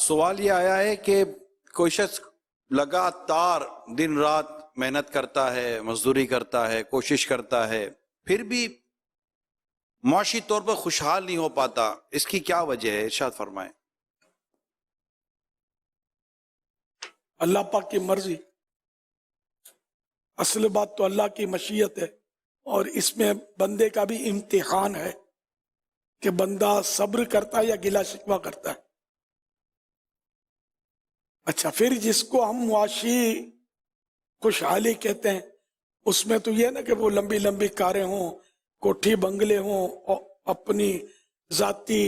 سوال یہ آیا ہے کہ کوئی شخص لگاتار دن رات محنت کرتا ہے، مزدوری کرتا ہے، کوشش کرتا ہے، پھر بھی معاشی طور پر خوشحال نہیں ہو پاتا، اس کی کیا وجہ ہے؟ ارشاد فرمائیں۔ اللہ پاک کی مرضی، اصل بات تو اللہ کی مشیت ہے، اور اس میں بندے کا بھی امتحان ہے کہ بندہ صبر کرتا ہے یا گلہ شکوہ کرتا ہے۔ اچھا، پھر جس کو ہم معاشی خوشحالی کہتے ہیں، اس میں تو یہ نا کہ وہ لمبی لمبی کاریں ہوں، کوٹھی بنگلے ہوں، اور اپنی ذاتی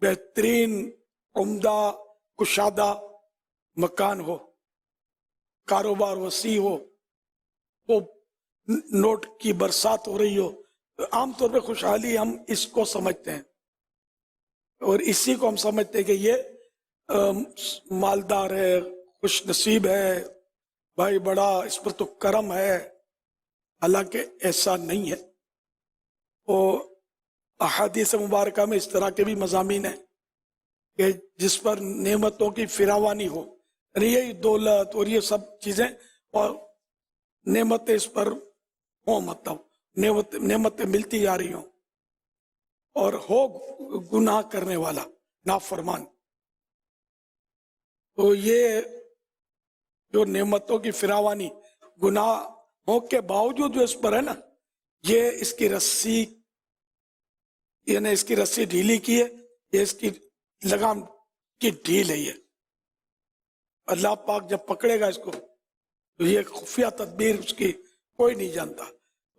بہترین عمدہ کشادہ مکان ہو، کاروبار وسیع ہو، وہ نوٹ کی برسات ہو رہی ہو۔ عام طور پہ خوشحالی ہم اس کو سمجھتے ہیں، اور اسی کو ہم سمجھتے ہیں کہ یہ مالدار ہے، خوش نصیب ہے، بھائی بڑا اس پر تو کرم ہے۔ حالانکہ ایسا نہیں ہے۔ وہ احادیث مبارکہ میں اس طرح کے بھی مضامین ہیں کہ جس پر نعمتوں کی فراوانی ہو، یعنی یہ دولت اور یہ سب چیزیں اور نعمتیں اس پر ہوں، مطلب نعمتیں ملتی جا رہی ہوں، اور ہو گناہ کرنے والا، نافرمان، تو یہ جو نعمتوں کی فراوانی گناہوں کے باوجود جو اس پر ہے نا، یہ اس کی رسی، یعنی اس کی رسی ڈھیلی کی ہے، یہ اس کی لگام کی ڈھیل ہے۔ یہ اللہ پاک جب پکڑے گا اس کو تو یہ خفیہ تدبیر اس کی کوئی نہیں جانتا۔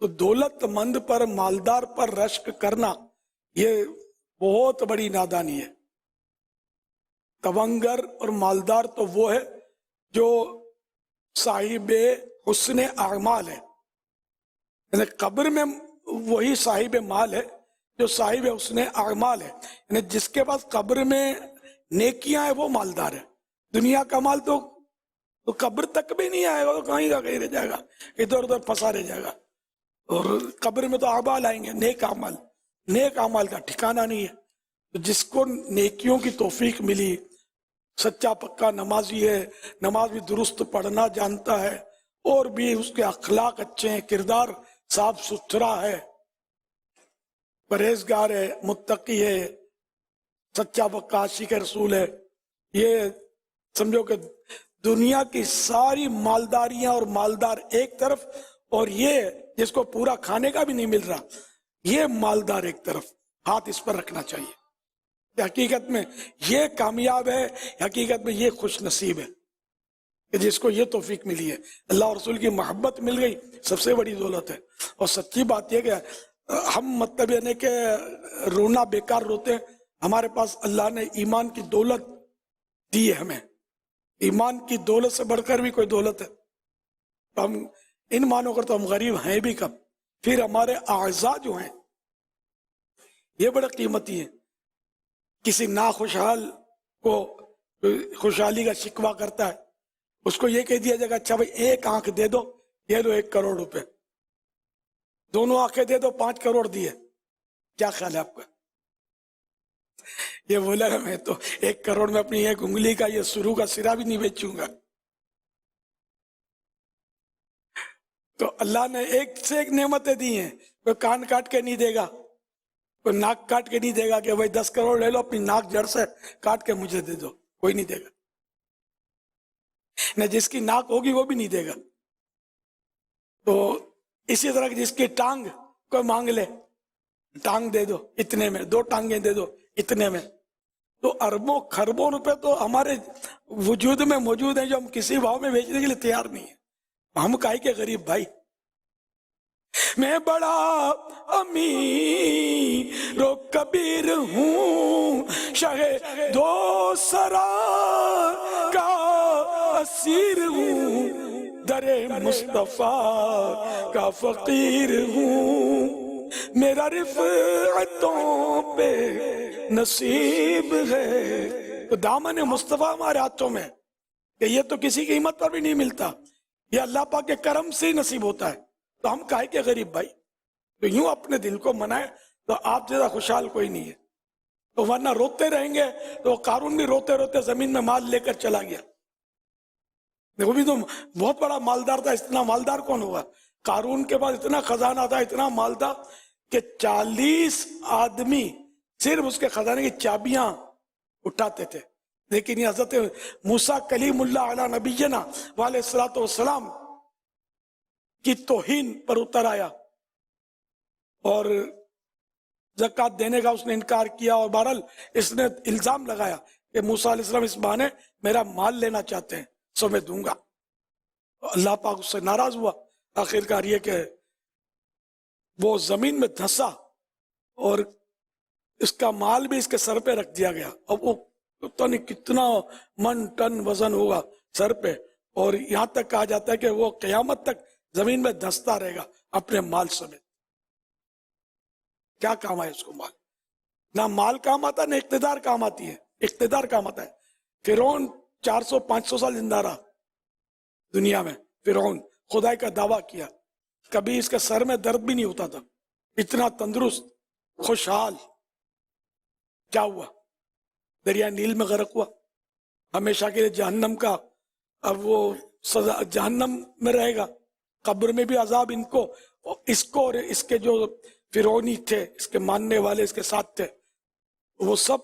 تو دولت مند پر، مالدار پر رشک کرنا یہ بہت بڑی نادانی ہے۔ تونگر اور مالدار تو وہ ہے جو صاحب حسن اعمال ہے، یعنی قبر میں وہی صاحب مال ہے جو صاحب حسن اعمال ہے، یعنی جس کے پاس قبر میں نیکیاں ہیں وہ مالدار ہے۔ دنیا کا مال تو قبر تک بھی نہیں آئے گا، تو کہیں کا کہیں رہ جائے گا، ادھر ادھر پھنسا رہ جائے گا، اور قبر میں تو اعمال آئیں گے، نیک اعمال، نیک اعمال کا ٹھکانہ نہیں ہے۔ تو جس کو نیکیوں کی توفیق ملی، سچا پکا نمازی ہے، نماز بھی درست پڑھنا جانتا ہے، اور بھی اس کے اخلاق اچھے ہیں، کردار صاف ستھرا ہے، پرہیزگار ہے، متقی ہے، سچا پکا عاشق رسول ہے، یہ سمجھو کہ دنیا کی ساری مالداریاں اور مالدار ایک طرف، اور یہ جس کو پورا کھانے کا بھی نہیں مل رہا، یہ مالدار ایک طرف۔ ہاتھ اس پر رکھنا چاہیے۔ حقیقت میں یہ کامیاب ہے، حقیقت میں یہ خوش نصیب ہے کہ جس کو یہ توفیق ملی ہے۔ اللہ اور رسول کی محبت مل گئی، سب سے بڑی دولت ہے۔ اور سچی بات یہ کہ ہم مطلب یعنی کہ رونا بیکار روتے ہیں، ہمارے پاس اللہ نے ایمان کی دولت دی ہے ہمیں، ایمان کی دولت سے بڑھ کر بھی کوئی دولت ہے، تو ہم ان مانوں کر تو ہم غریب ہیں بھی کب۔ پھر ہمارے اعضاء جو ہیں یہ بڑے قیمتی ہیں۔ کسی ناخوشحال کو خوشحالی کا شکوہ کرتا ہے، اس کو یہ کہہ دیا جائے گا اچھا بھائی ایک آنکھ دے دو، یہ دو 1 کروڑ روپے، دونوں آنکھیں دے دو 5 کروڑ دیے، کیا خیال ہے آپ کا؟ یہ بولا نا میں تو 1 کروڑ میں اپنی ایک انگلی کا یہ سرو کا سرا بھی نہیں بیچوں گا۔ تو اللہ نے ایک سے ایک نعمتیں دی ہیں، کوئی کان کاٹ کے نہیں دے گا، کوئی ناک کاٹ کے نہیں دے گا کہ بھائی 10 کروڑ لے لو اپنی ناک جڑ سے کاٹ کے مجھے دے دو، کوئی نہیں دے گا۔ نہ جس کی ناک ہوگی وہ بھی نہیں دے گا۔ تو اسی طرح جس کی ٹانگ کوئی مانگ لے، ٹانگ دے دو اتنے میں، 2 ٹانگیں دے دو اتنے میں، تو اربوں خربوں روپے تو ہمارے وجود میں موجود ہیں جو ہم کسی بھاؤ میں بیچنے کے لیے تیار نہیں ہیں۔ ہم کاہے کے غریب بھائی؟ میں بڑا امیر و کبیر ہوں، شاہ دو سرا کا اسیر ہوں، در مصطفیٰ کا فقیر ہوں، میرا رفعتوں پہ نصیب ہے۔ تو دامن مصطفیٰ ہمارے ہاتھوں میں، کہ یہ تو کسی کی ہمت پر بھی نہیں ملتا، یہ اللہ پاک کے کرم سے ہی نصیب ہوتا ہے۔ تو ہم کاہے کے غریب بھائی؟ تو یوں اپنے دل کو منائے تو آپ جیسا خوشحال کوئی نہیں ہے۔ تو ورنہ روتے رہیں گے تو قارون بھی روتے روتے زمین میں مال لے کر چلا گیا. دیکھو بھی تو بہت بڑا مالدار تھا. اتنا مالدار کون ہوگا؟ قارون کے پاس اتنا خزانہ تھا, اتنا مال تھا کہ 40 آدمی صرف اس کے خزانے کی چابیاں اٹھاتے تھے. لیکن یہ حضرت موسیٰ کلیم اللہ علی نبینا علیہ الصلوۃ والسلام کی توہین پر اتر آیا اور زکوٰۃ دینے کا اس نے انکار کیا, اور بہرحال اس نے الزام لگایا کہ موسیٰ علیہ السلام اس بہانے میرا مال لینا چاہتے ہیں, سو میں دوں گا. اللہ پاک اس سے ناراض ہوا. آخرکار یہ کہ وہ زمین میں دھنسا اور اس کا مال بھی اس کے سر پہ رکھ دیا گیا. اب وہ پتہ نہیں کتنا من ٹن وزن ہوگا سر پہ, اور یہاں تک کہا جاتا ہے کہ وہ قیامت تک زمین میں دھنستا رہے گا اپنے مال سمیت. کیا کام آئے اس کو مال؟ نہ مال کام آتا نہ اقتدار کام آتی ہے. اقتدار کام آتا ہے. فرعون 400-500 سال زندہ رہا دنیا میں. فرعون خدائی کا دعویٰ کیا, کبھی اس کے سر میں درد بھی نہیں ہوتا تھا, اتنا تندرست خوشحال. کیا ہوا؟ دریا نیل میں غرق ہوا, ہمیشہ کے لیے جہنم کا اب وہ سزا, جہنم میں رہے گا. قبر میں بھی عذاب ان کو, اس کو اور اس کے جو فرعونی تھے, اس کے ماننے والے اس کے ساتھ تھے, وہ سب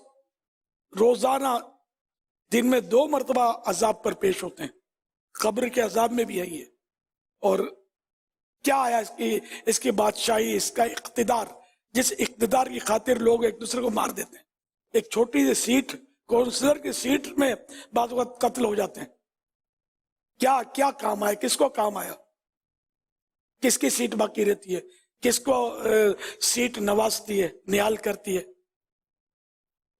روزانہ دن میں 2 مرتبہ عذاب پر پیش ہوتے ہیں. قبر کے عذاب میں بھی یہی ہے. اور کیا آیا اس کی بادشاہی, اس کا اقتدار, جس اقتدار کی خاطر لوگ ایک دوسرے کو مار دیتے ہیں. ایک چھوٹی سی سیٹ, کونسلر کی سیٹ میں بعض وقت قتل ہو جاتے ہیں. کیا کام آیا؟ کس کو کام آیا؟ کس کی سیٹ باقی رہتی ہے؟ کس کو سیٹ نوازتی ہے, نیال کرتی ہے؟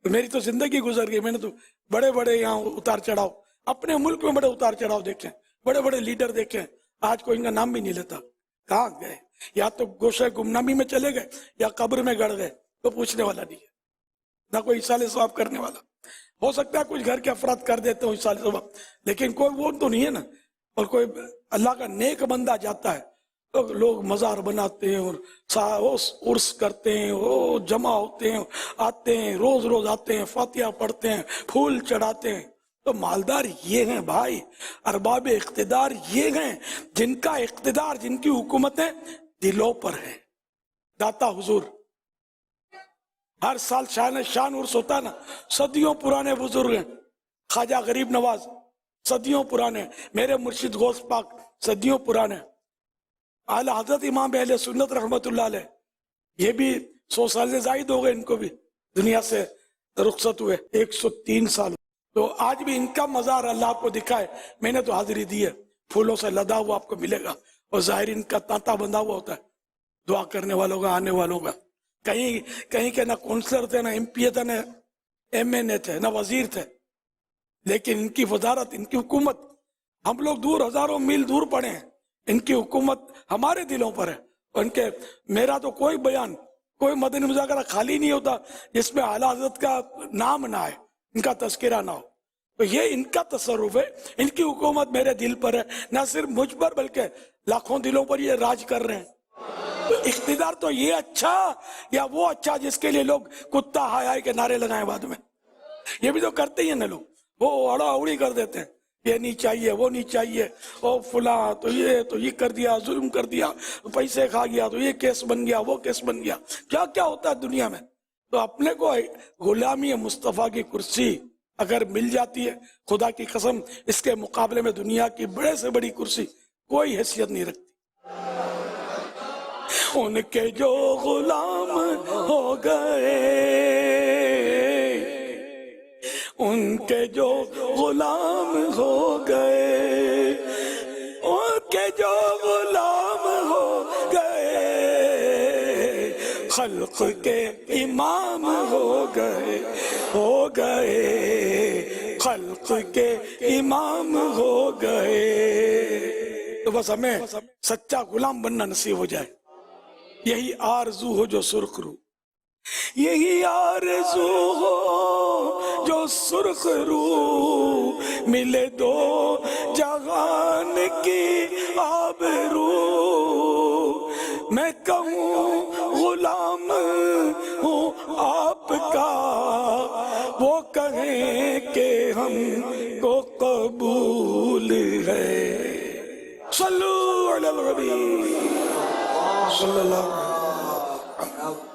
میری تو زندگی گزر گئی. میں نے تو بڑے بڑے یہاں اتار چڑھاؤ, اپنے ملک میں بڑے اتار چڑھاؤ دیکھے, بڑے بڑے لیڈر دیکھے, آج کوئی ان کا نام بھی نہیں لیتا. کہاں گئے؟ یا تو گوشہ گمنامی میں چلے گئے یا قبر میں گڑ گئے. تو پوچھنے والا نہیں ہے, نہ کوئی اصالہ ثواب کرنے والا. ہو سکتا ہے کچھ گھر کے افراد کر دیتے ہو اصالہ ثواب, لیکن کوئی وہ تو نہیں ہے نا. اور کوئی اللہ کا نیک بندہ جاتا ہے تو لوگ مزار بناتے ہیں اور عرس کرتے ہیں, وہ جمع ہوتے ہیں, آتے ہیں, روز روز آتے ہیں, فاتحہ پڑھتے ہیں, پھول چڑھاتے ہیں. تو مالدار یہ ہیں بھائی, ارباب اقتدار یہ ہیں جن کا اقتدار, جن کی حکومتیں دلوں پر ہے. داتا حضور ہر سال شان عرس ہوتا ہے نا, صدیوں پرانے بزرگ ہیں. خواجہ غریب نواز صدیوں پرانے, میرے مرشد غوث پاک صدیوں پرانے, اعلی حضرت امام اہل سنت رحمت اللہ علیہ, یہ بھی 100 سال سے زائد ہو گئے, ان کو بھی دنیا سے رخصت ہوئے 103 سال. تو آج بھی ان کا مزار اللہ آپ کو دکھائے, میں نے تو حاضری دی ہے, پھولوں سے لدا ہوا آپ کو ملے گا, اور ظاہر ان کا تانتا بندھا ہوا ہوتا ہے دعا کرنے والوں کا, آنے والوں کا. کہیں کے نہ کونسلر تھے, نہ ایم پی تھے, نہ ایم این اے تھے, نہ وزیر تھے, لیکن ان کی وزارت, ان کی حکومت, ہم لوگ دور ہزاروں میل دور پڑے ہیں, ان کی حکومت ہمارے دلوں پر ہے. اور ان کے, میرا تو کوئی بیان, کوئی مدنی مذاکرہ خالی نہیں ہوتا جس میں اعلیٰ حضرت کا نام نہ آئے, ان کا تذکرہ نہ ہو. تو یہ ان کا تصرف ہے, ان کی حکومت میرے دل پر ہے, نہ صرف مجھ پر بلکہ لاکھوں دلوں پر یہ راج کر رہے ہیں. تو اقتدار تو یہ اچھا یا وہ اچھا جس کے لیے لوگ کتا ہائے ہائے کے نعرے لگائیں بعد میں؟ یہ بھی تو کرتے ہی ہیں نا لوگ, وہ اڑا اڑی کر دیتے ہیں, یہ نہیں چاہیے, وہ نہیں چاہیے, او فلاں تو یہ کر دیا, ظلم کر دیا, پیسے کھا گیا, تو یہ کیس بن گیا, وہ کیس بن گیا. کیا کیا ہوتا ہے دنیا میں. تو اپنے کو غلامی مصطفیٰ کی کرسی اگر مل جاتی ہے, خدا کی قسم اس کے مقابلے میں دنیا کی بڑے سے بڑی کرسی کوئی حیثیت نہیں رکھتی. ان کے جو غلام ہو گئے, ان کے جو غلام ہو گئے, ان کے جو غلام ہو گئے, خلق کے امام ہو گئے, ہو گئے, خلق کے امام ہو گئے. تو بس ہمیں سچا غلام بننا نصیب ہو جائے, یہی آرزو ہو جو سرخ رو, یہی آرزو ہو جو سرخ رو, ملے دو جہان کی آبرو. میں کہوں غلام ہوں آپ کا, کہیں کہ ہم کو قبول ہے. صلو علی النبی صلی اللہ علیہ وسلم.